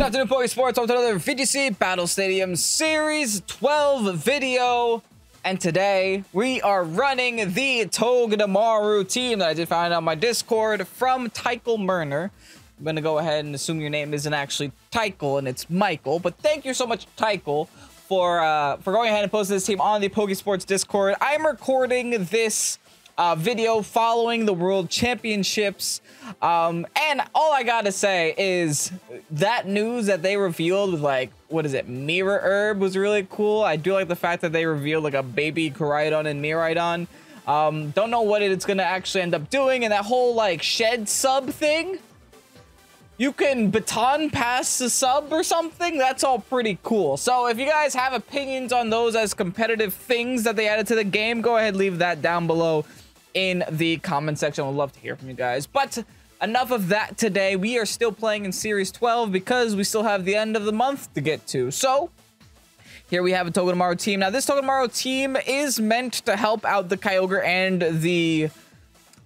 afternoon, Pokesports. Welcome to another VGC Battle Stadium Series 12 video. And today, we are running the TOGEDEMARU team that I did find on my Discord from Tykel Murner. I'm going to go ahead and assume your name isn't actually Tykel and it's Michael. But thank you so much, Tykel, for going ahead and posting this team on the Pokesports Discord. I'm recording this video following the World Championships, and all I gotta say is that news that they revealed with, like, what is it, Mirror Herb, was really cool. I do like the fact that they revealed like a baby Koraidon and Miraidon. Don't know what it's gonna actually end up doing, and that whole like shed sub thing, you can baton pass the sub or something. That's all pretty cool. So if you guys have opinions on those as competitive things that they added to the game, go ahead, leave that down below in the comment section. We'd love to hear from you guys. But enough of that today. We are still playing in Series 12 because we still have the end of the month to get to. So here we have a TOGEDEMARU team. Now this TOGEDEMARU team is meant to help out the Kyogre and the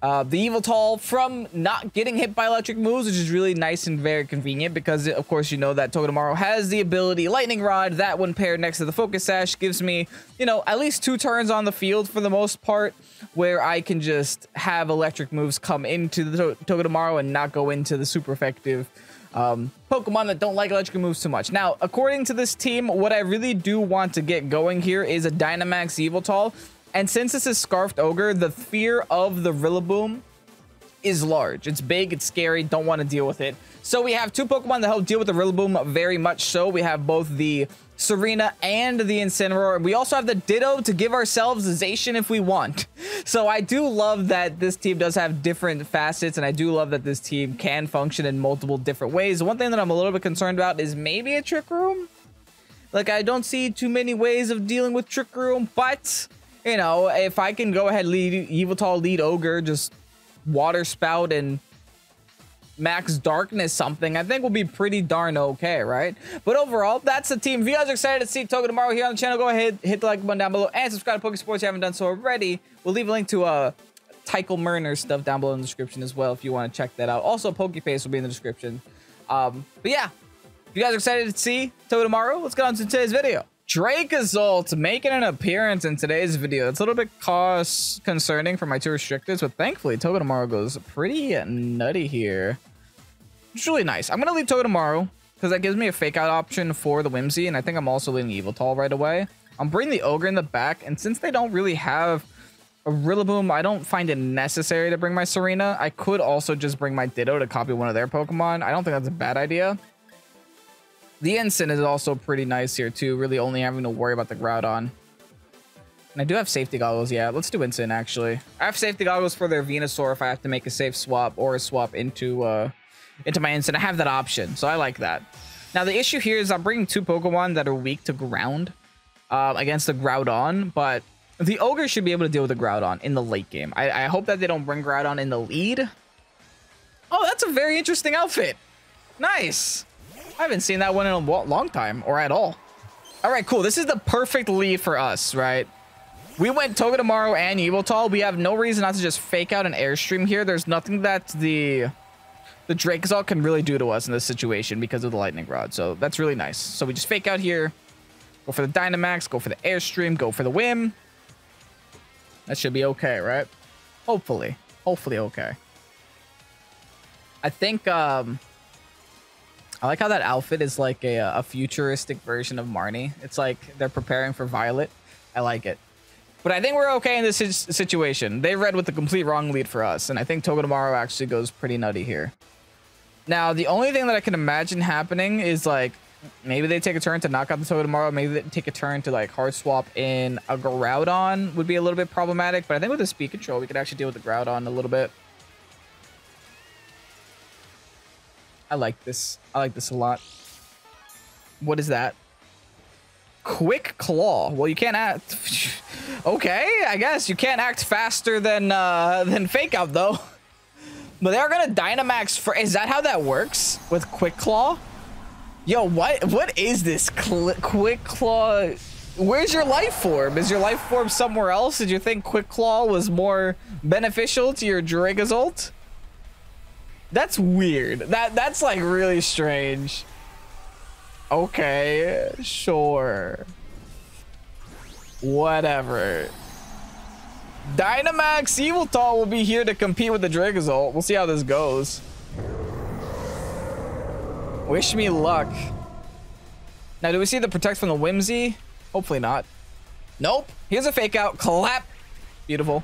Yveltal from not getting hit by electric moves, which is really nice and very convenient because, of course, you know that TOGEDEMARU has the ability Lightning Rod. That when paired next to the Focus Sash gives me, you know, at least 2 turns on the field for the most part, where I can just have electric moves come into the TOGEDEMARU and not go into the super effective Pokemon that don't like electric moves too much. Now, according to this team, what I really do want to get going here is a Dynamax Yveltal. And since this is Scarfed Ogre, the fear of the Rillaboom is large. It's big, it's scary, don't want to deal with it. So we have 2 Pokemon that help deal with the Rillaboom very much so. We have both the Serena and the Incineroar. We also have the Ditto to give ourselves a Zacian if we want. So I do love that this team does have different facets, and I do love that this team can function in multiple different ways. The one thing that I'm a little bit concerned about is maybe a Trick Room. Like, I don't see too many ways of dealing with Trick Room, but you know, if I can go ahead, lead Yveltal, lead Ogre, just Water Spout and Max Darkness something, I think will be pretty darn okay, right? But overall, that's the team. If you guys are excited to see TOGEDEMARU here on the channel, go ahead, hit the like button down below, and subscribe to Pokesports if you haven't done so already. We'll leave a link to Tykel Murner stuff down below in the description as well if you want to check that out. Also, Pokepaste will be in the description. But yeah, if you guys are excited to see TOGEDEMARU, let's get on to today's video. Dracozolt making an appearance in today's video. It's a little bit concerning for my 2 restrictors, but thankfully TOGEDEMARU goes pretty nutty here. It's really nice. I'm gonna leave TOGEDEMARU because that gives me a fake out option for the Whimsy, and I think I'm also leaving Yveltal right away. I'm bringing the Ogre in the back, and since they don't really have a Rillaboom, I don't find it necessary to bring my Serena. I could also just bring my Ditto to copy one of their Pokemon. I don't think that's a bad idea. The Ensign is also pretty nice here too, really only having to worry about the Groudon. And I do have safety goggles. Yeah, let's do Ensign actually. I have safety goggles for their Venusaur if I have to make a safe swap or a swap into my Ensign. I have that option, so I like that. Now the issue here is I'm bringing 2 Pokemon that are weak to ground against the Groudon, but the Ogre should be able to deal with the Groudon in the late game. I hope that they don't bring Groudon in the lead. Oh, that's a very interesting outfit. Nice. I haven't seen that one in a long time, or at all. All right, cool. This is the perfect lead for us, right? We went TOGEDEMARU and Yveltal. We have no reason not to just fake out an Airstream here. There's nothing that the Dracozolt can really do to us in this situation because of the Lightning Rod. So that's really nice. So we just fake out here. Go for the Dynamax. Go for the Airstream. Go for the Whim. That should be okay, right? Hopefully. Hopefully okay. I think... I like how that outfit is like a futuristic version of Marnie. It's like they're preparing for Violet. I like it. But I think we're okay in this situation. They read with the complete wrong lead for us, and I think TOGEDEMARU actually goes pretty nutty here. Now, the only thing that I can imagine happening is like maybe they take a turn to knock out the TOGEDEMARU. Maybe they take a turn to like hard swap in a Groudon would be a little bit problematic. But I think with the speed control, we could actually deal with the Groudon a little bit. I like this. I like this a lot. What is that? Quick Claw. Well, you can't act. Okay, I guess you can't act faster than Fake Out though. But they are gonna Dynamax for. Is that how that works with Quick Claw? Yo, what is this Quick Claw? Where's your Life Orb? Is your Life Orb somewhere else? Did you think Quick Claw was more beneficial to your Dracozolt? That's weird. That's like really strange. Okay, sure. Whatever. Dynamax Yveltal will be here to compete with the Drizzle. We'll see how this goes. Wish me luck. Now, do we see the protect from the Whimsy? Hopefully not. Nope. Here's a fake out. Clap. Beautiful.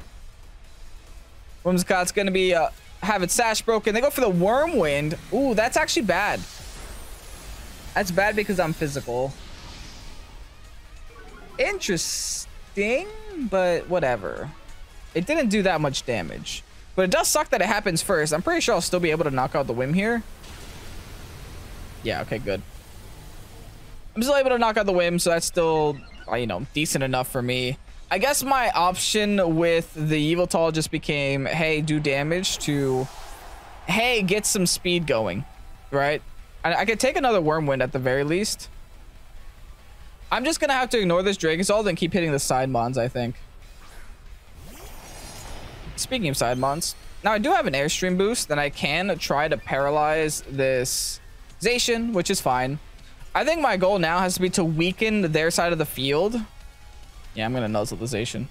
Whimsicott's gonna be have its sash broken. They go for the Wormwind. Ooh, that's actually bad. That's bad because I'm physical. Interesting, but whatever. It didn't do that much damage. But it does suck that it happens first. I'm pretty sure I'll still be able to knock out the Whim here. Yeah, okay, good. I'm still able to knock out the Whim, so that's still, you know, decent enough for me. I guess my option with the Yveltal just became, hey, do damage, to, hey, get some speed going, right? I could take another Wormwind at the very least. I'm just going to have to ignore this Dragonzald and keep hitting the side mons, I think. Speaking of side mons, now I do have an Airstream boost, and I can try to paralyze this Zacian, which is fine. I think my goal now has to be to weaken their side of the field. Yeah, I'm going to nuzzle the Zacian.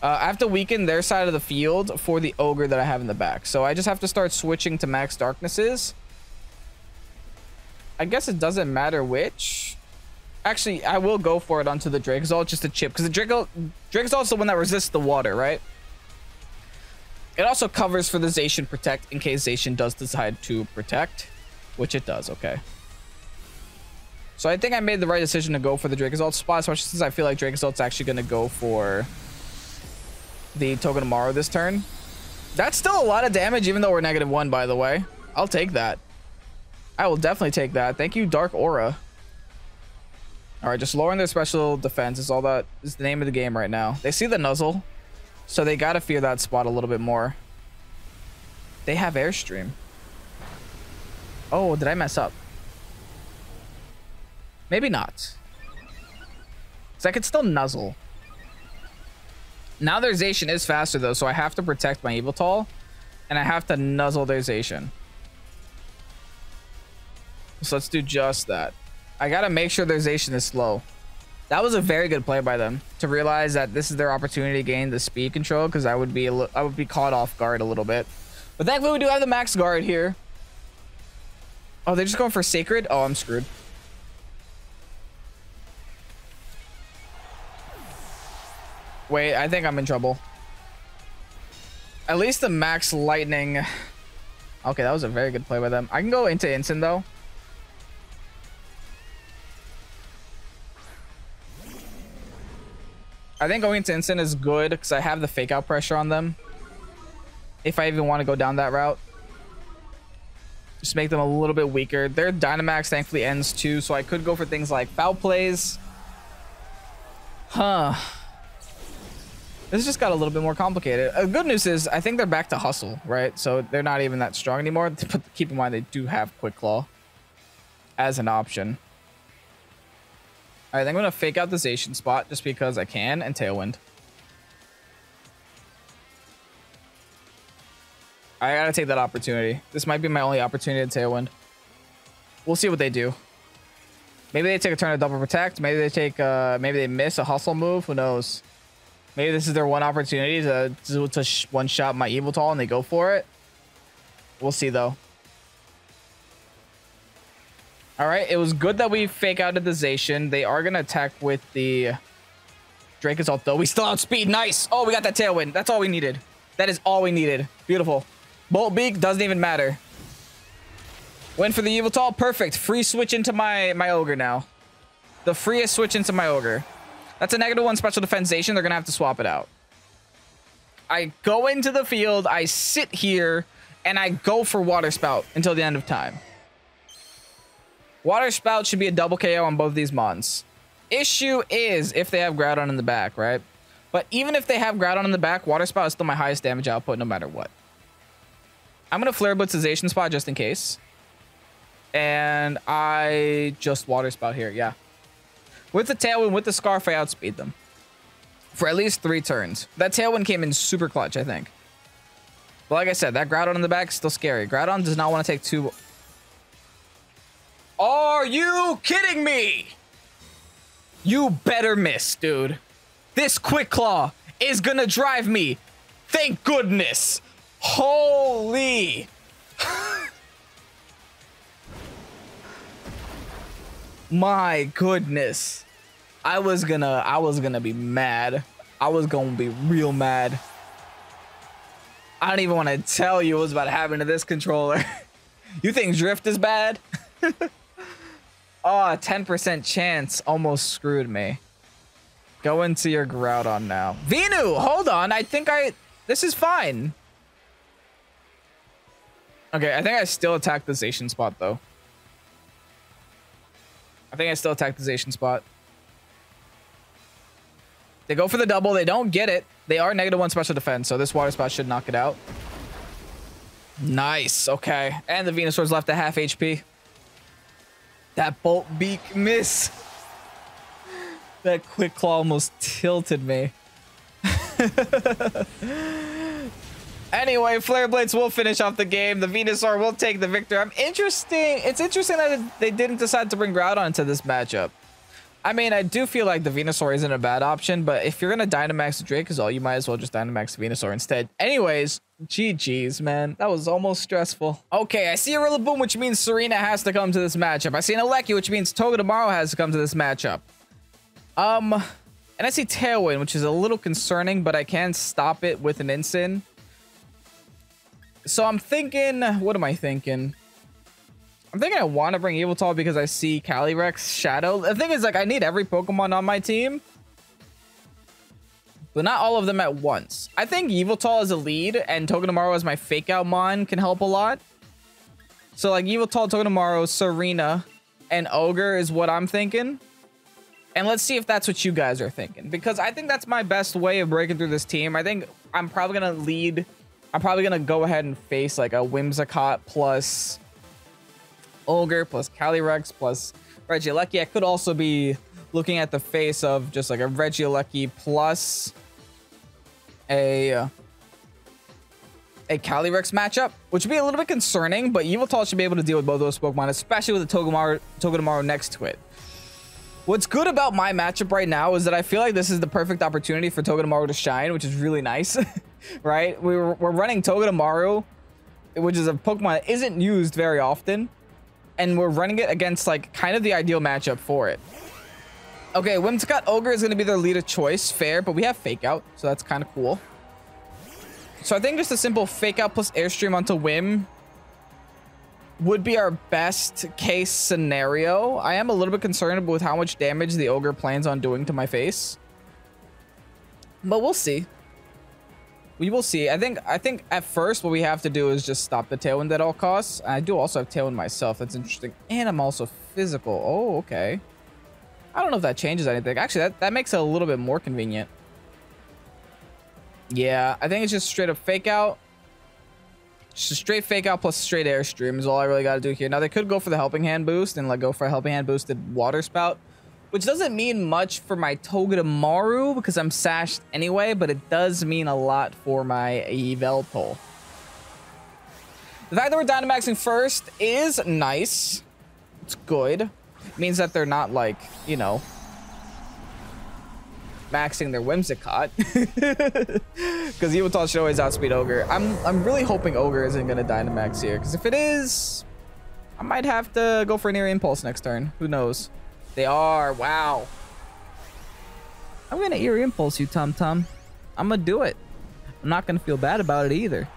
I have to weaken their side of the field for the Ogre that I have in the back. So I just have to start switching to max darknesses. I guess it doesn't matter which. Actually, I will go for it onto the Dragonzald just to chip. Because the Dragonzald is the one that resists the water, right? It also covers for the Zacian protect in case Zacian does decide to protect. Which it does, okay. So I think I made the right decision to go for the Dragonzald spot, especially since I feel like Dragonzald's actually going to go for the Togedemaru this turn. That's still a lot of damage, even though we're -1, by the way. I'll take that. I will definitely take that. Thank you, Dark Aura. All right, just lowering their special defense is all that is the name of the game right now. They see the Nuzzle, so they got to fear that spot a little bit more. They have Airstream. Oh, did I mess up? Maybe not. So I could still Nuzzle. Now their Zacian is faster though, so I have to protect my Yveltal. And I have to Nuzzle their Zacian. So let's do just that. I gotta make sure their Zacian is slow. That was a very good play by them to realize that this is their opportunity to gain the speed control, because I would be caught off guard a little bit. But thankfully we do have the max guard here. Oh, they're just going for Sacred? Oh, I'm screwed. Wait, I think I'm in trouble. At least the max lightning. Okay, that was a very good play by them. I can go into instant though. I think going into instant is good because I have the fake out pressure on them. If I even want to go down that route. Just make them a little bit weaker. Their Dynamax thankfully ends too, so I could go for things like foul plays. Huh. This just got a little bit more complicated. Good news is I think they're back to hustle, right? So they're not even that strong anymore. But keep in mind they do have Quick Claw as an option. All right, I'm going to fake out the Zacian spot just because I can, and Tailwind. I gotta take that opportunity. This might be my only opportunity to Tailwind. We'll see what they do. Maybe they take a turn to double protect. Maybe they take maybe they miss a hustle move. Who knows? Maybe this is their one opportunity to one-shot my Yveltal and they go for it. We'll see though. All right, it was good that we fake out the Zacian. They are gonna attack with the Dragonzald though. We still outspeed. Nice. Oh, we got that Tailwind. That's all we needed. That is all we needed. Beautiful. Bolt Beak doesn't even matter. Went for the Yveltal. Perfect. Free switch into my Ogre now. The freest switch into my Ogre. That's a -1 special defensation. They're going to have to swap it out. I go into the field. I sit here. And I go for Water Spout until the end of time. Water Spout should be a double KO on both of these mons. Issue is if they have Groudon in the back, right? But even if they have Groudon in the back, Water Spout is still my highest damage output no matter what. I'm going to Flare Blitz the Zacian spot just in case. And I just Water Spout here, yeah. With the Tailwind, with the Scarf, I outspeed them. For at least 3 turns. That Tailwind came in super clutch, I think. But like I said, that Groudon in the back is still scary. Groudon does not want to take 2... Are you kidding me? You better miss, dude. This Quick Claw is gonna drive me. Thank goodness. Holy. My goodness. I was gonna be mad. I was gonna be real mad. I don't even want to tell you what's about to happen to this controller. You think drift is bad? Oh, 10% chance almost screwed me. Go into your Groudon now. Venu, hold on. This is fine. Okay, I think I still attacked the Zacian spot though. They go for the double. They don't get it. They are -1 special defense, so this water spout should knock it out. Nice. Okay. And the Venusaur's left at half HP. That Bolt Beak miss. That Quick Claw almost tilted me. Anyway, Flare Blades will finish off the game. The Venusaur will take the victor. It's interesting that they didn't decide to bring Groudon into this matchup. I mean, I do feel like the Venusaur isn't a bad option, but if you're going to Dynamax Drake, you might as well just Dynamax Venusaur instead. Anyways, GG's, man. That was almost stressful. Okay, I see a Rillaboom, which means Serena has to come to this matchup. I see an Alecki, which means Togedemaru has to come to this matchup. And I see Tailwind, which is a little concerning, but I can stop it with an Instant. So I'm thinking, what am I thinking? I'm thinking I want to bring Yveltal because I see Calyrex Shadow. The thing is, like, I need every Pokemon on my team, but not all of them at once. I think Yveltal as a lead and Togedemaru as my fake out mon can help a lot. So like Yveltal, Togedemaru, Serena, and Ogre is what I'm thinking. And let's see if that's what you guys are thinking, because I think that's my best way of breaking through this team. I think I'm probably going to lead. I'm probably going to go ahead and face like a Whimsicott plus Ogre plus Calyrex plus Regieleki. I could also be looking at the face of just like a Regieleki plus a Calyrex matchup, which would be a little bit concerning, but Yveltal should be able to deal with both those Pokemon, especially with the Togedemaru next to it. What's good about my matchup right now is that I feel like this is the perfect opportunity for Togedemaru to shine, which is really nice, right? We're running Togedemaru, which is a Pokemon that isn't used very often, and we're running it against like kind of the ideal matchup for it. Okay, Whimsicott Ogre is going to be their lead of choice, fair, but we have Fake Out, so that's kind of cool. So I think just a simple Fake Out plus Airstream onto Whim would be our best case scenario. I am a little bit concerned with how much damage the Ogre plans on doing to my face, but we'll see. We will see. I think at first what we have to do is just stop the Tailwind at all costs. I do also have Tailwind myself. That's interesting. And I'm also physical. Oh, okay. I don't know if that changes anything. Actually, that makes it a little bit more convenient. Yeah, I think it's just straight up Fake Out. Just a straight Fake Out plus straight Airstream is all I really got to do here. Now, they could go for the Helping Hand boost and like go for a Helping Hand boosted Water Spout, which doesn't mean much for my Togedemaru because I'm sashed anyway, but it does mean a lot for my Yveltal. The fact that we're Dynamaxing first is nice. It's good. It means that they're not like, you know, maxing their Whimsicott. Because Yveltal should always outspeed Ogre. I'm really hoping Ogre isn't going to Dynamax here, because if it is, I might have to go for an Eerie Impulse next turn. Who knows? They are. Wow. I'm going to Eerie Impulse you, Tom Tom. I'm going to do it. I'm not going to feel bad about it either.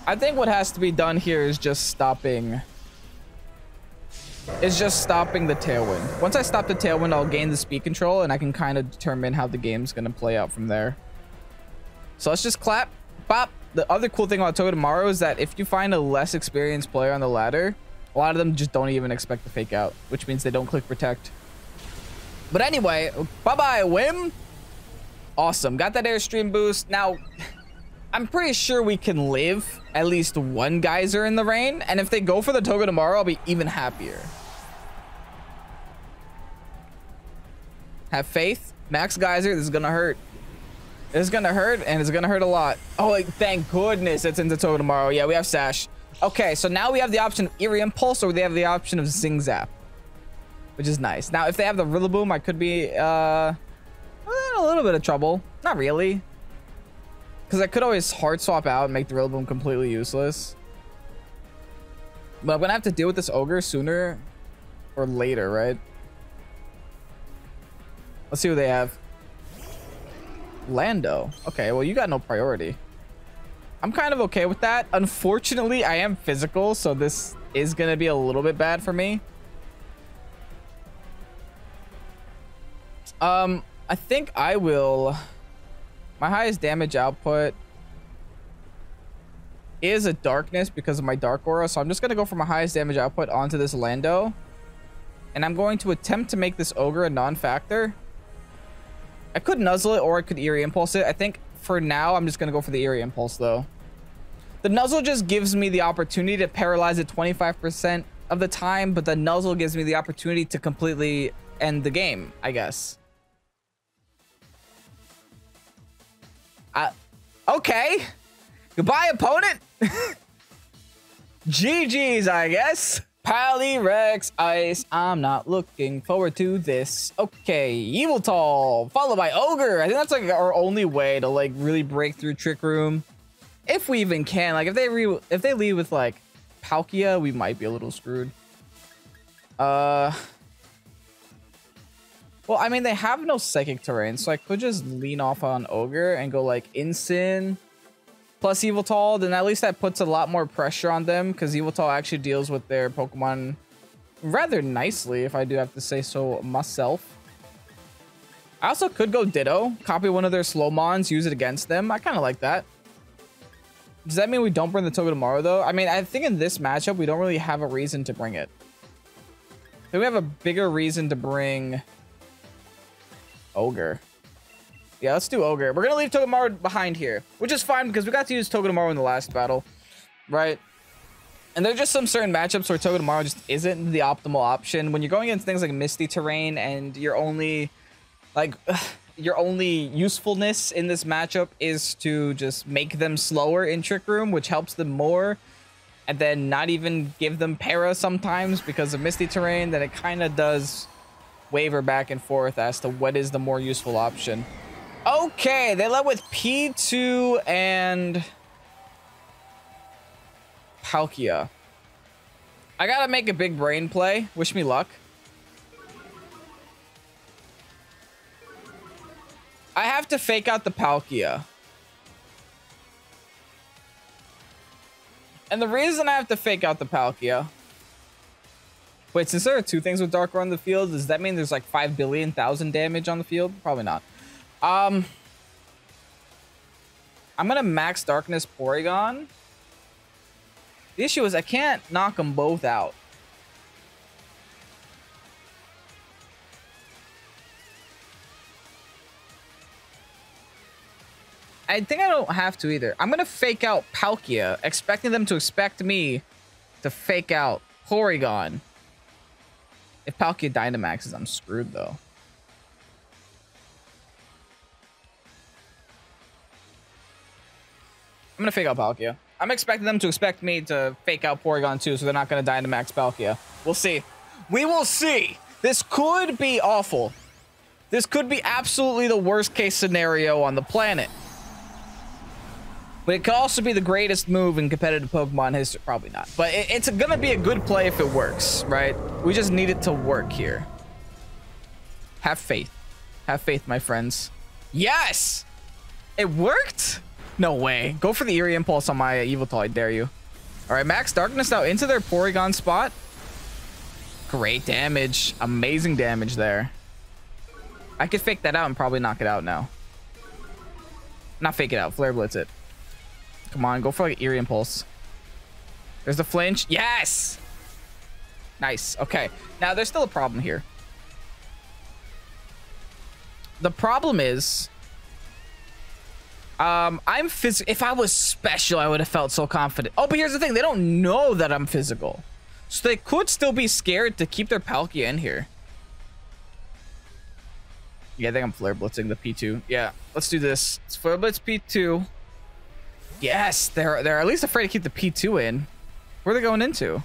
I think what has to be done here is just stopping the Tailwind. Once I stop the Tailwind, I'll gain the speed control, and I can kind of determine how the game's going to play out from there. So let's just clap. Bop. The other cool thing about Togedemaru is that if you find a less experienced player on the ladder, a lot of them just don't even expect to Fake Out, which means they don't click Protect. But anyway, bye-bye, Whim. Awesome. Got that Airstream boost. Now, I'm pretty sure we can live at least one Geyser in the rain, and if they go for the Togedemaru, I'll be even happier. Have faith. Max Geyser. This is gonna hurt. It's gonna hurt, and it's gonna hurt a lot. Oh, like, thank goodness it's into Togedemaru. Yeah, we have Sash. Okay, so now we have the option of Eerie Impulse, or they have the option of Zing Zap, which is nice. Now, if they have the Rillaboom, I could be in a little bit of trouble. Not really, because I could always hard swap out and make the Rillaboom completely useless. But I'm gonna have to deal with this Ogre sooner or later, right? Let's see what they have. Lando. Okay, well, you got no priority. I'm kind of okay with that. Unfortunately, I am physical, so this is gonna be a little bit bad for me. I think I will... My highest damage output is a Darkness because of my Dark Aura, so I'm just gonna go for my highest damage output onto this Lando. And I'm going to attempt to make this Ogre a non-factor. I could Nuzzle it, or I could Eerie Impulse it. I think for now, I'm just going to go for the Eerie Impulse, though. The Nuzzle just gives me the opportunity to paralyze it 25% of the time, but the Nuzzle gives me the opportunity to completely end the game, I guess. Okay. Goodbye, opponent. GG's, I guess. Rex Ice. I'm not looking forward to this. Okay, Yveltal, followed by Ogre. I think that's like our only way to like really break through Trick Room, if we even can. Like if they lead with like Palkia, we might be a little screwed. Well, I mean, they have no Psychic terrain, so I could just lean off on Ogre and go like Incin plus Yveltal. Then at least that puts a lot more pressure on them, because Yveltal actually deals with their Pokemon rather nicely, if I do have to say so myself. I also could go Ditto, copy one of their Slowmons, use it against them. I kind of like that. Does that mean we don't bring the Togedemaru, though? I mean, I think in this matchup, we don't really have a reason to bring it. I think we have a bigger reason to bring Ogre. Yeah, let's do Ogre. We're going to leave Togedemaru behind here, which is fine because we got to use Togedemaru in the last battle, right? And there's just some certain matchups where Togedemaru just isn't the optimal option. When you're going against things like Misty Terrain and your only usefulness in this matchup is to just make them slower in Trick Room, which helps them more, and then not even give them Para sometimes because of Misty Terrain, then it kind of does waver back and forth as to what is the more useful option. Okay, they led with P2 and Palkia. I gotta make a big brain play. Wish me luck. I have to fake out the Palkia. And the reason I have to fake out the Palkia... Wait, since there are two things with Dark Aura on the field, does that mean there's like 5 billion thousand damage on the field? Probably not. I'm gonna max Darkness Porygon. The issue is I can't knock them both out. I think I don't have to either. I'm gonna fake out Palkia, expecting them to expect me to fake out Porygon. If Palkia Dynamaxes, I'm screwed though. I'm gonna fake out Palkia. I'm expecting them to expect me to fake out Porygon too, so they're not gonna Dynamax Palkia. We'll see. We will see. This could be awful. This could be absolutely the worst case scenario on the planet. But it could also be the greatest move in competitive Pokemon history. Probably not. But it's gonna be a good play if it works, right? We just need it to work here. Have faith. Have faith, my friends. Yes! It worked? No way. Go for the Eerie Impulse on my Yveltal, I dare you. Alright, Max Darkness now into their Porygon spot. Great damage. Amazing damage there. I could fake that out and probably knock it out now. Not fake it out. Flare Blitz it. Come on, go for like Eerie Impulse. There's the flinch. Yes! Nice. Okay. Now, there's still a problem here. The problem is... if I was special, I would have felt so confident. Oh, but here's the thing. They don't know that I'm physical. So they could still be scared to keep their Palkia in here. Yeah, I think I'm Flare Blitzing the P2. Yeah, let's do this. Let's Flare Blitz P2. Yes, they're at least afraid to keep the P2 in. Where are they going into?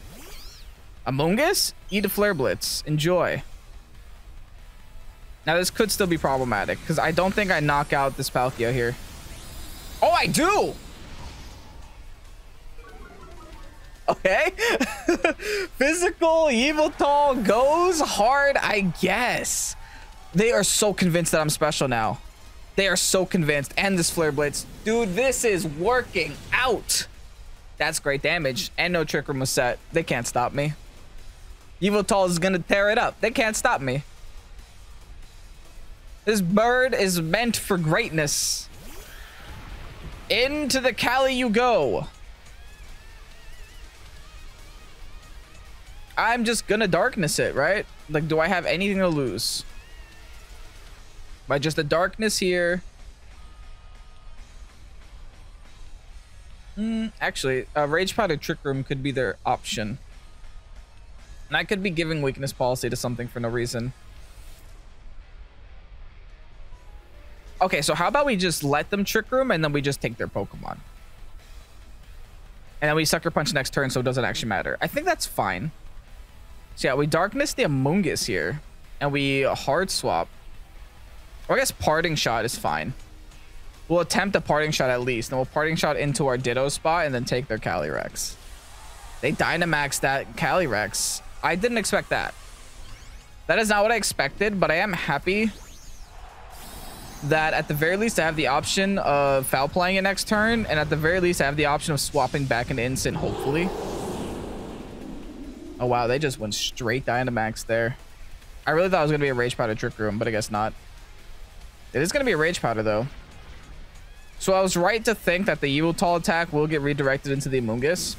Among Us? Eat a Flare Blitz. Enjoy. Now, this could still be problematic because I don't think I knock out this Palkia here. Oh, I do! Okay. Physical Yveltal goes hard, I guess. They are so convinced that I'm special now. They are so convinced. And this Flare Blitz. Dude, this is working out. That's great damage. And no Trick Room was set. They can't stop me. Yveltal is going to tear it up. They can't stop me. This bird is meant for greatness. Into the Cali you go. I'm just gonna darkness it, right? Like, do I have anything to lose? By just the darkness here. Actually, Rage Powder Trick Room could be their option. And I could be giving weakness policy to something for no reason. Okay, so how about we just let them Trick Room and then we just take their Pokemon. And then we Sucker Punch next turn so it doesn't actually matter. I think that's fine. So yeah, we Darkness the Among Us here. And we Hard Swap. Or I guess Parting Shot is fine. We'll attempt a Parting Shot at least. And we'll Parting Shot into our Ditto spot and then take their Calyrex. They Dynamax that Calyrex. I didn't expect that. That is not what I expected, but I am happy that at the very least I have the option of foul playing it next turn, and at the very least I have the option of swapping back into instant, hopefully. Oh wow, they just went straight Dynamax there. I really thought it was gonna be a Rage Powder Trick Room, but I guess not. It is gonna be a Rage Powder though. So I was right to think that the Yveltal attack will get redirected into the Among Us.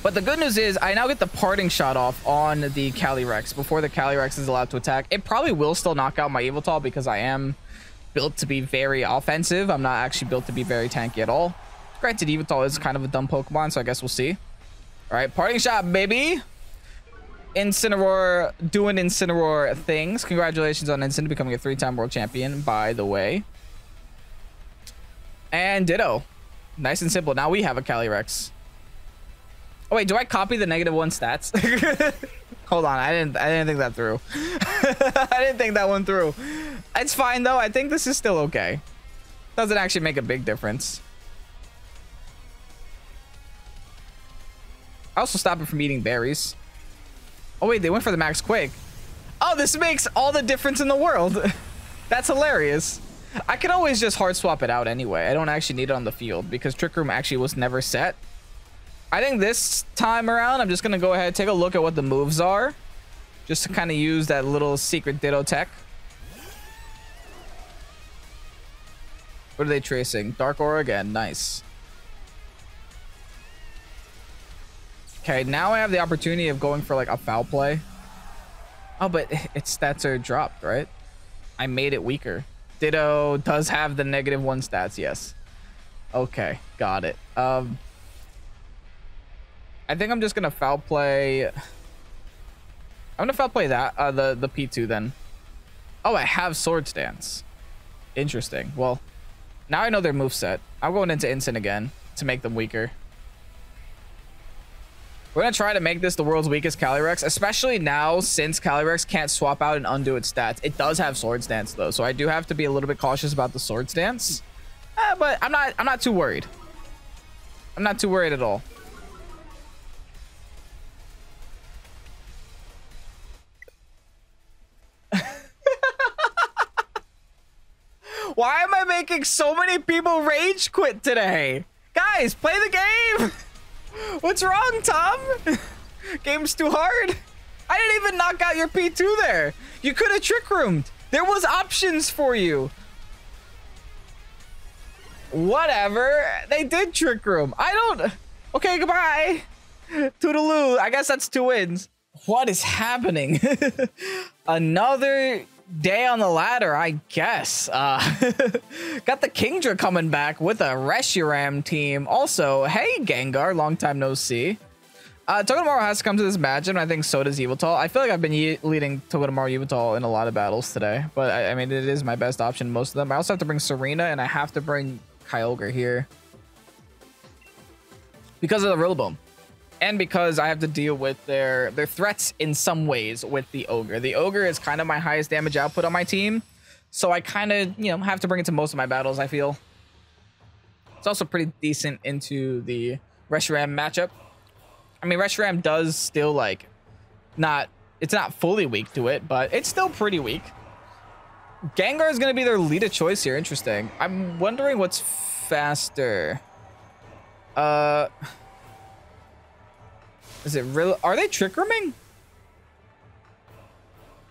But the good news is I now get the Parting Shot off on the Calyrex before the Calyrex is allowed to attack. It probably will still knock out my Yveltal because I am built to be very offensive. I'm not actually built to be very tanky at all. Granted, Yveltal is kind of a dumb Pokemon, so I guess we'll see. All right, Parting Shot, baby. Incineroar doing Incineroar things. Congratulations on Incineroar becoming a 3-time world champion, by the way. And Ditto. Nice and simple. Now we have a Calyrex. Oh wait, do I copy the -1 stats? Hold on, I didn't think that through. I didn't think that one through. It's fine though. I think this is still okay. Doesn't actually make a big difference. I also stopped it from eating berries. Oh wait, they went for the Max Quake. Oh, this makes all the difference in the world. That's hilarious. I can always just hard swap it out anyway. I don't actually need it on the field because Trick Room actually was never set. I think this time around, I'm just going to go ahead and take a look at what the moves are. Just to kind of use that little secret Ditto tech. What are they tracing? Dark Aura again. Nice. Okay, now I have the opportunity of going for like a foul play. Oh, but its stats are dropped, right? I made it weaker. Ditto does have the -1 stats, yes. Okay, got it. I think I'm just gonna foul play. I'm gonna foul play that the P2 then. Oh, I have Sword Stance. Interesting. Well, now I know their moveset. I'm going into Instant again to make them weaker. We're gonna try to make this the world's weakest Calyrex, especially now since Calyrex can't swap out and undo its stats. It does have Sword Stance though, so I do have to be a little bit cautious about the Sword Stance. But I'm not too worried. I'm not too worried at all. Why am I making so many people rage quit today? Guys, play the game. What's wrong, Tom? Game's too hard. I didn't even knock out your P2 there. You could have Trick Roomed. There was options for you. Whatever. They did Trick Room. I don't... Okay, goodbye. Toodaloo. I guess that's 2 wins. What is happening? Another day on the ladder, I guess. Got the Kingdra coming back with a Reshiram team. Also, hey Gengar, long time no see. Togedemaru has to come to this match, and I think so does Yveltal. I feel like I've been leading Togedemaru Yveltal in a lot of battles today, but I mean, it is my best option most of them. I also have to bring Serena, and I have to bring Kyogre here because of the Rillaboom. And because I have to deal with their threats in some ways with the Ogre. The Ogre is kind of my highest damage output on my team. So I kind of, you know, have to bring it to most of my battles, I feel. It's also pretty decent into the Reshiram matchup. I mean, Reshiram does still, like, it's not fully weak to it, but it's still pretty weak. Gengar is going to be their lead of choice here. Interesting. I'm wondering what's faster. Is it real? Are they Trick Rooming?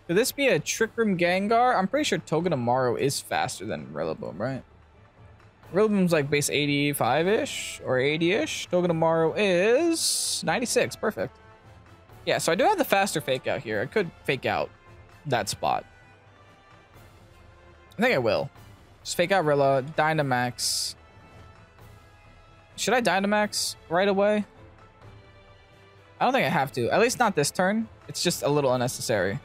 Could this be a Trick Room Gengar? I'm pretty sure Togedemaru is faster than Rillaboom, right? Rillaboom's like base 85-ish or 80-ish. Togedemaru is 96. Perfect. Yeah, so I do have the faster fake out here. I could fake out that spot. I think I will. Just fake out Rilla, Dynamax. Should I Dynamax right away? I don't think I have to. At least not this turn. It's just a little unnecessary.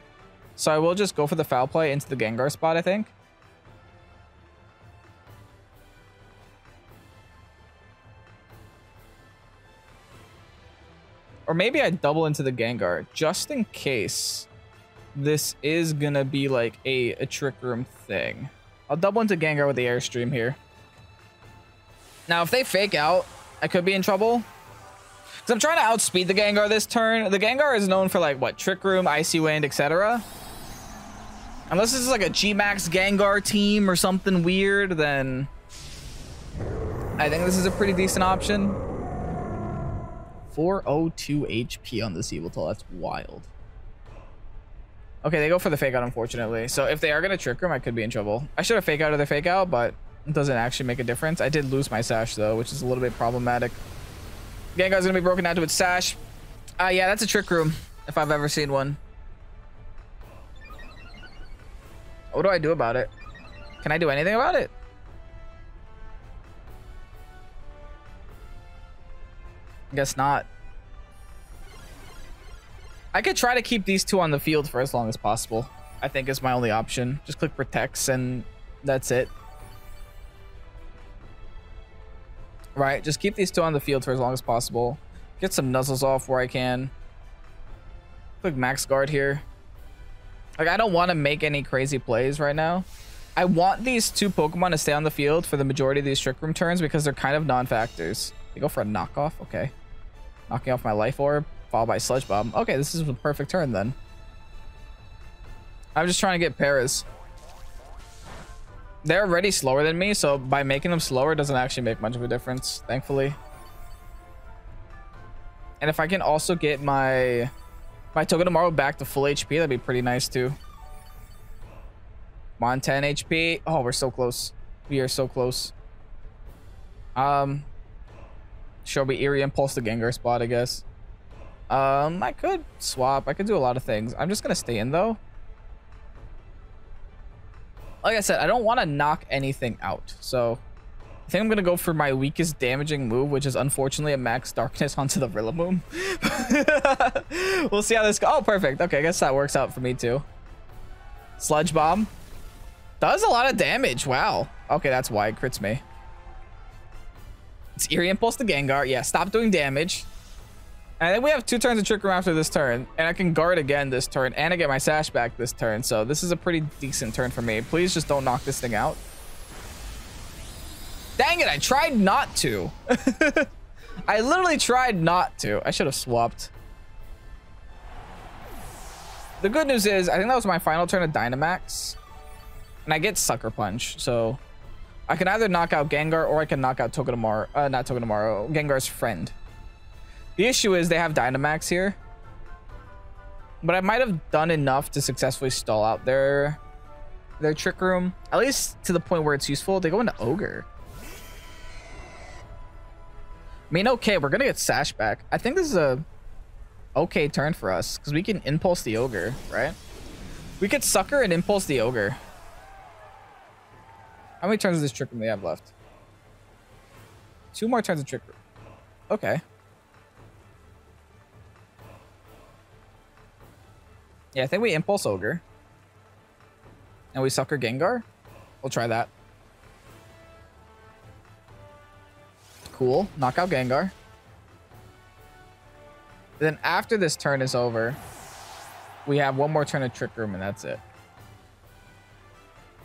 So I will just go for the foul play into the Gengar spot, I think. Or maybe I double into the Gengar just in case this is gonna be like a Trick Room thing. I'll double into Gengar with the Airstream here. Now, if they fake out, I could be in trouble. Because I'm trying to outspeed the Gengar this turn. The Gengar is known for, like, what? Trick Room, Icy Wind, etc. Unless this is like a G-Max Gengar team or something weird, then I think this is a pretty decent option. 402 HP on this Yveltal. That's wild. Okay, they go for the fake out, unfortunately. So if they are going to Trick Room, I could be in trouble. I should have fake out of their fake out, but it doesn't actually make a difference. I did lose my Sash, though, which is a little bit problematic. Gengar's going to be broken down to its Sash. Yeah, that's a Trick Room, if I've ever seen one. What do I do about it? Can I do anything about it? Guess not. I could try to keep these two on the field for as long as possible. I think is my only option. Just click Protects and that's it. Right, just keep these two on the field for as long as possible. Get some Nuzzles off where I can. Click Max Guard here. Like, I don't want to make any crazy plays right now. I want these two Pokemon to stay on the field for the majority of these Trick Room turns because they're kind of non-factors. They go for a knockoff. Okay. Knocking off my Life Orb, followed by Sludge Bomb. Okay, this is a perfect turn then. I'm just trying to get Paras. They're already slower than me, so by making them slower doesn't actually make much of a difference, thankfully. And if I can also get my Togedemaru back to full HP, that'd be pretty nice too. I'm on 10 HP. Oh, we're so close. We are so close. Should we Eerie Impulse the Gengar spot, I guess? I could swap. I could do a lot of things. I'm just gonna stay in though. Like I said, I don't want to knock anything out, so I think I'm gonna go for my weakest damaging move, which is unfortunately a Max Darkness onto the Rillaboom. We'll see how this goes. Oh, perfect. Okay, I guess that works out for me too. Sludge Bomb does a lot of damage. Wow. Okay, that's why it crits me. It's Eerie Impulse to Gengar. Yeah, stop doing damage. And then we have 2 turns of Trick Room after this turn. And I can guard again this turn. And I get my Sash back this turn. So this is a pretty decent turn for me. Please just don't knock this thing out. Dang it, I tried not to. I literally tried not to. I should have swapped. The good news is, I think that was my final turn of Dynamax. And I get Sucker Punch. So I can either knock out Gengar or I can knock out Togedemaru. Not Togedemaru. Gengar's friend. The issue is they have Dynamax here. But I might have done enough to successfully stall out their Trick Room. At least to the point where it's useful. They go into Ogre. I mean, okay, we're going to get Sash back. I think this is a okay turn for us. Because we can Impulse the Ogre, right? We could Sucker and Impulse the Ogre. How many turns of this Trick Room do we have left? 2 more turns of Trick Room. Okay. Yeah, I think we Impulse Ogre. And we Sucker Gengar. We'll try that. Cool. Knock out Gengar. Then after this turn is over, we have one more turn of Trick Room, and that's it.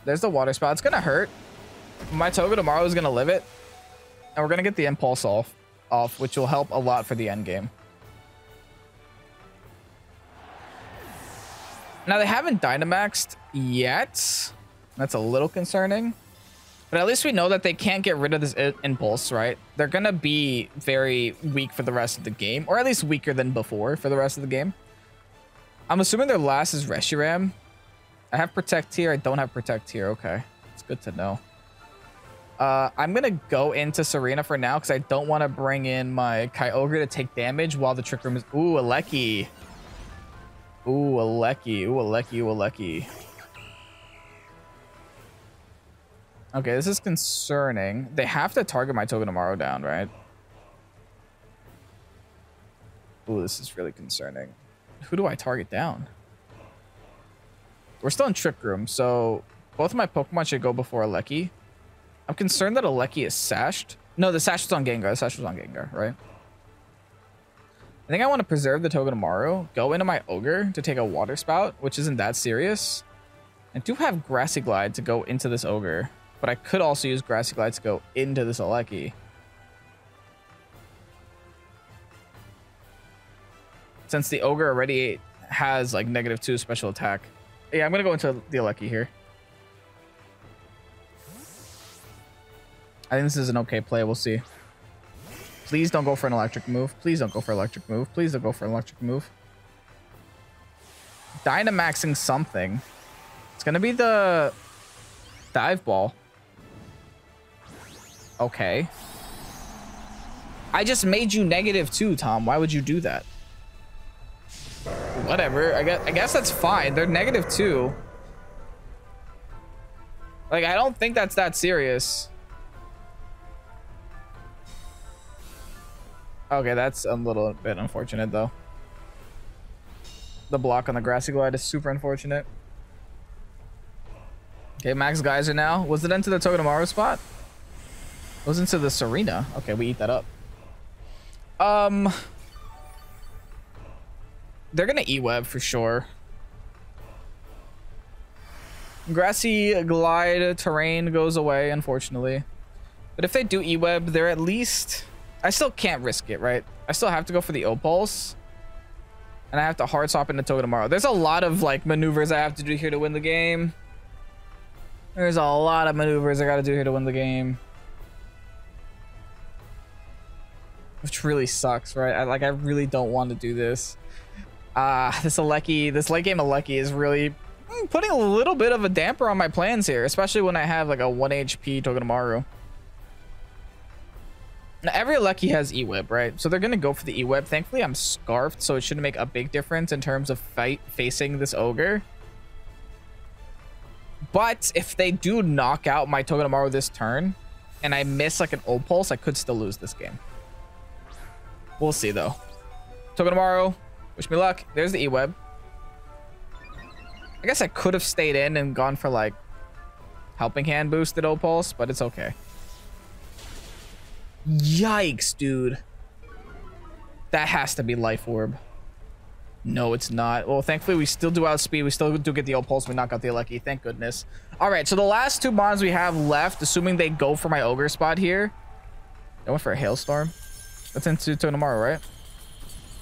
There's the Water Spout. It's going to hurt. My Togedemaru is going to live it. And we're going to get the Impulse off, which will help a lot for the end game. Now, they haven't Dynamaxed yet. That's a little concerning. But at least we know that they can't get rid of this Impulse, right? They're going to be very weak for the rest of the game. Or at least weaker than before for the rest of the game. I'm assuming their last is Reshiram. I have Protect here. I don't have Protect here. Okay. It's good to know. I'm going to go into Serena for now because I don't want to bring in my Kyogre to take damage while the Trick Room is... Ooh, a Lecky. Ooh, a Lecky. Ooh, a Lecky. Ooh, a Lecky. Okay, this is concerning. They have to target my Togedemaru down, right? Ooh, this is really concerning. Who do I target down? We're still in Trick Room, so both of my Pokemon should go before a Lecky. I'm concerned that a Lecky is sashed. No, the sash was on Gengar. The sash was on Gengar, right? I think I want to preserve the Togedemaru, go into my Ogre to take a Water Spout, which isn't that serious. I do have Grassy Glide to go into this Ogre, but I could also use Grassy Glide to go into this Lecky. Since the Ogre already has like -2 special attack. Yeah, I'm going to go into the Lecky here. I think this is an okay play. We'll see. Please don't go for an electric move. Please don't go for electric move. Please don't go for an electric move. Dynamaxing something. It's going to be the Dive Ball. Okay. I just made you -2, Tom. Why would you do that? Whatever. I guess that's fine. They're -2. Like, I don't think that's that serious. Okay, that's a little bit unfortunate, though. The block on the Grassy Glide is super unfortunate. Okay, Max Geyser now. Was it into the Togedemaru spot? It was into the Serena. Okay, we eat that up. They're gonna E-Web for sure. Grassy Glide terrain goes away, unfortunately. But if they do E-Web, they're at least... I still can't risk it, right? I still have to go for the O-Pulse. And I have to hard swap into Togedemaru. There's a lot of like maneuvers I have to do here to win the game. There's a lot of maneuvers I gotta do here to win the game. Which really sucks, right? I really don't want to do this. This late game Lecky is really putting a little bit of a damper on my plans here, especially when I have like a 1 HP Togedemaru. Now, every Lecky has E-Web, right? So they're going to go for the E-Web. Thankfully, I'm Scarfed, so it shouldn't make a big difference in terms of facing this Ogre. But if they do knock out my Togedemaru this turn, and I miss like an O-Pulse, I could still lose this game. We'll see, though. Togedemaru, wish me luck. There's the E-Web. I guess I could have stayed in and gone for like Helping Hand boosted O-Pulse, but it's okay. Yikes, dude. That has to be Life Orb. No, it's not. Well, thankfully, we still do outspeed. We still do get the O-Pulse. We knock out the Lecky. Thank goodness. All right, so the last two bonds we have left, assuming they go for my Ogre spot here. They went for a Hailstorm. That's into Togedemaru, right?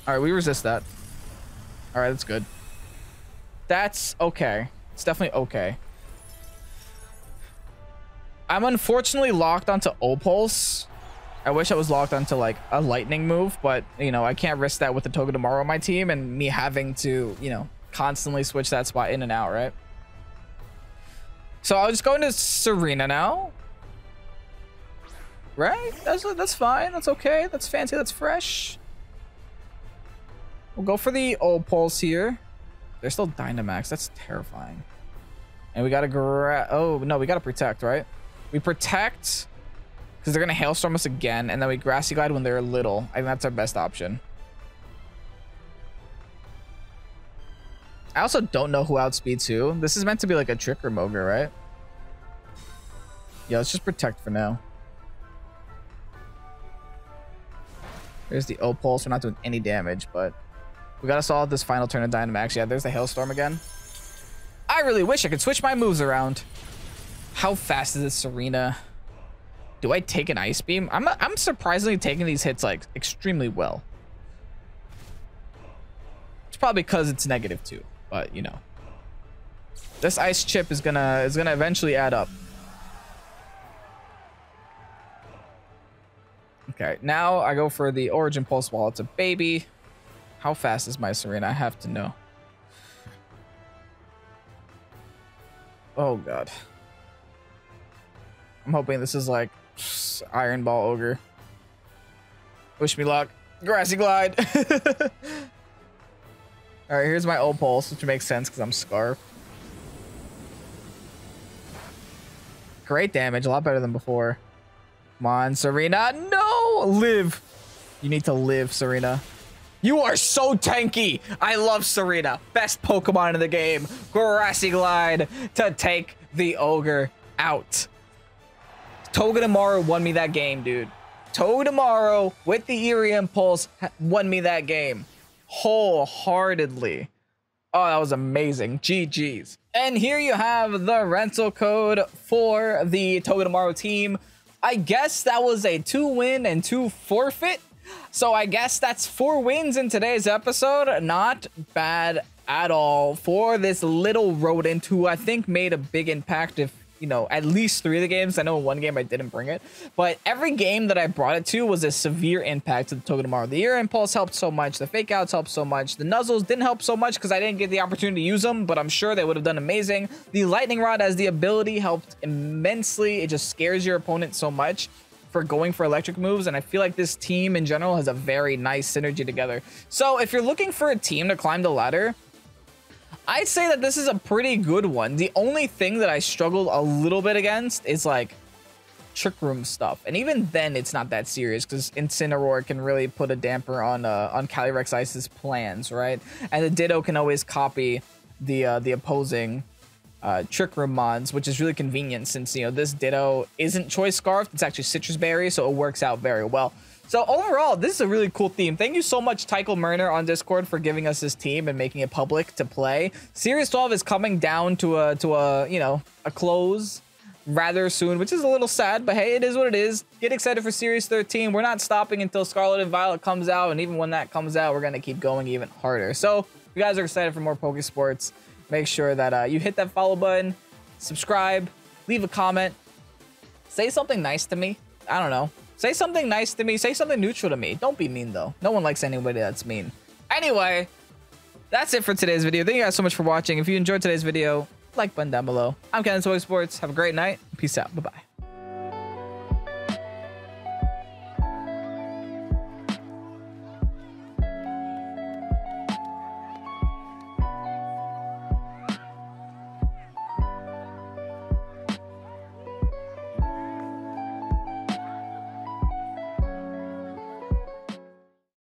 All right, we resist that. All right, that's good. That's okay. It's definitely okay. I'm unfortunately locked onto O-Pulse. I wish I was locked onto like a lightning move, but you know, I can't risk that with the Togedemaru on my team and me having to, you know, constantly switch that spot in and out, right? So I'll just go into Serena now. Right? That's fine. That's okay. That's fancy. That's fresh. We'll go for the O-Pulse here. They're still Dynamax. That's terrifying. And we gotta oh no, we gotta protect, right? We protect because they're gonna Hailstorm us again, and then we Grassy Glide when they're little. I think that's our best option. I also don't know who outspeeds who. This is meant to be like a Trick Room Ogre, right? Yeah, let's just protect for now. There's the O-Pulse. We're not doing any damage, but we got to solve this final turn of Dynamax. Yeah, there's the Hailstorm again. I really wish I could switch my moves around. How fast is this Serena? Do I take an Ice Beam? I'm surprisingly taking these hits like extremely well. It's probably because it's -2, but you know. This Ice Chip is gonna eventually add up. Okay, now I go for the Origin Pulse while it's a baby. How fast is my Serena? I have to know. Oh god. I'm hoping this is like Iron Ball Ogre. Wish me luck. Grassy Glide. Alright, here's my O-Pulse, which makes sense because I'm Scarf. Great damage, a lot better than before. Come on, Serena. No! Live. You need to live, Serena. You are so tanky. I love Serena. Best Pokemon in the game. Grassy Glide to take the Ogre out. Togedemaru won me that game, dude. Togedemaru with the Eerie Impulse won me that game. Wholeheartedly. Oh, that was amazing. GG's. And here you have the rental code for the Togedemaru team. I guess that was a 2-win and 2 forfeit. So I guess that's 4 wins in today's episode. Not bad at all for this little rodent who I think made a big impact, if you know, at least 3 of the games. I know in one game I didn't bring it, but every game that I brought it to was a severe impact to the Togedemaru. The Ear Impulse helped so much. The Fake Outs helped so much. The Nuzzles didn't help so much because I didn't get the opportunity to use them, but I'm sure they would have done amazing. The Lightning Rod as the ability helped immensely. It just scares your opponent so much for going for electric moves, and I feel like this team in general has a very nice synergy together. So if you're looking for a team to climb the ladder, I'd say that this is a pretty good one. The only thing that I struggled a little bit against is like Trick Room stuff, and even then it's not that serious because Incineroar can really put a damper on Calyrex Ice's plans, right? And the Ditto can always copy the opposing Trick Room mods, which is really convenient since, you know, this Ditto isn't Choice Scarf, it's actually Citrus Berry, so it works out very well. So overall, this is a really cool theme. Thank you so much, Tycho Murner on Discord, for giving us this team and making it public to play. Series 12 is coming down to a you know, a close rather soon, which is a little sad, but hey, it is what it is. Get excited for Series 13. We're not stopping until Scarlet and Violet comes out, and even when that comes out, we're gonna keep going even harder. So if you guys are excited for more Pokesports, make sure that you hit that follow button, subscribe, leave a comment, say something nice to me. I don't know. Say something nice to me. Say something neutral to me. Don't be mean, though. No one likes anybody that's mean. Anyway, that's it for today's video. Thank you guys so much for watching. If you enjoyed today's video, like button down below. I'm Ken, Pokesports. Have a great night. Peace out. Bye-bye.